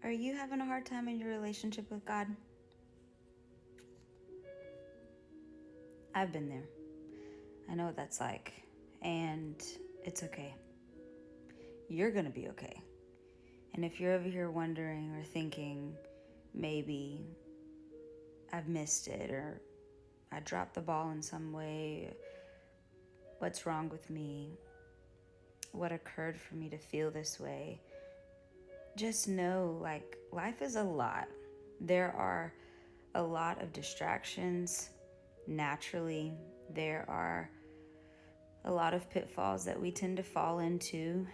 Are you having a hard time in your relationship with God? I've been there. I know what that's like. And it's okay. You're going to be okay. And if you're over here wondering or thinking, maybe I've missed it or I dropped the ball in some way, what's wrong with me? What occurred for me to feel this way? Just know, like, life is a lot. There are a lot of distractions. Naturally, there are a lot of pitfalls that we tend to fall into.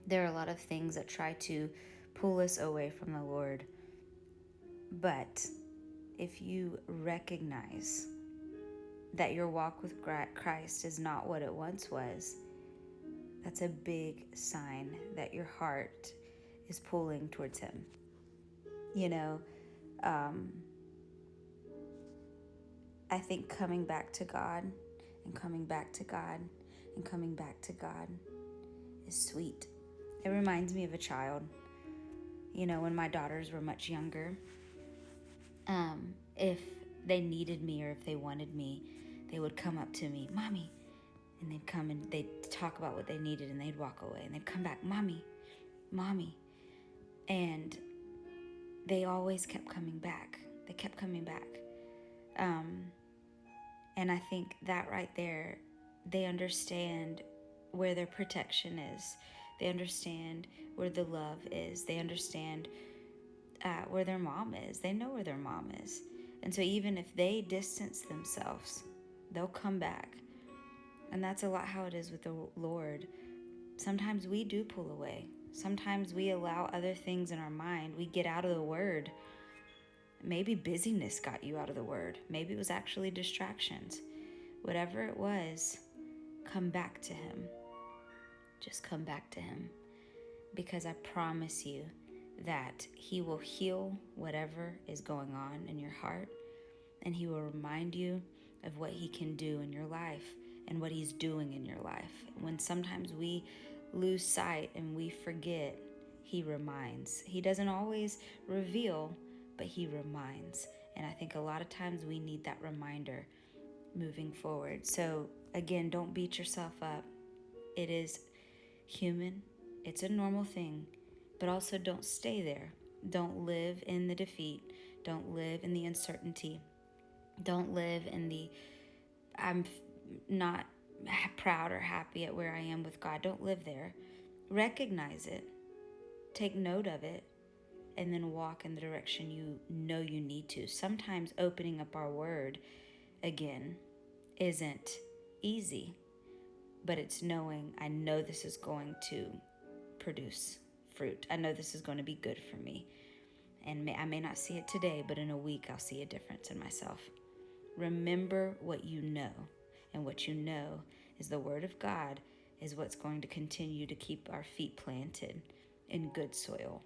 There are a lot of things that try to pull us away from the Lord. But if you recognize that your walk with Christ is not what it once was, that's a big sign that your heart is pulling towards Him. You know, I think coming back to God and coming back to God and coming back to God is sweet. It reminds me of a child. You know, when my daughters were much younger, if they needed me or if they wanted me, they would come up to me, Mommy, and they'd come and they'd talk about what they needed and they'd walk away and they'd come back, Mommy, Mommy. And they always kept coming back. They kept coming back. And I think that right there, they understand where their protection is. They understand where the love is. They understand where their mom is. They know where their mom is. And so even if they distance themselves, they'll come back. And that's a lot how it is with the Lord. Sometimes we do pull away. Sometimes we allow other things in our mind. We get out of the Word. Maybe busyness got you out of the Word. Maybe it was actually distractions. Whatever it was, come back to Him. Just come back to Him. Because I promise you that He will heal whatever is going on in your heart. And He will remind you of what He can do in your life and what He's doing in your life. When sometimes we lose sight and we forget, He reminds. He doesn't always reveal, but He reminds. And I think a lot of times we need that reminder moving forward. So again, don't beat yourself up. It is human. It's a normal thing. But also don't stay there. Don't live in the defeat. Don't live in the uncertainty. Don't live in the I'm not proud or happy at where I am with God. Don't live there. Recognize it. Take note of it. And then walk in the direction you know you need to. Sometimes opening up our Word again isn't easy. But it's knowing, I know this is going to produce fruit. I know this is going to be good for me. And I may not see it today, but in a week I'll see a difference in myself. Remember what you know. And what you know is the Word of God is what's going to continue to keep our feet planted in good soil.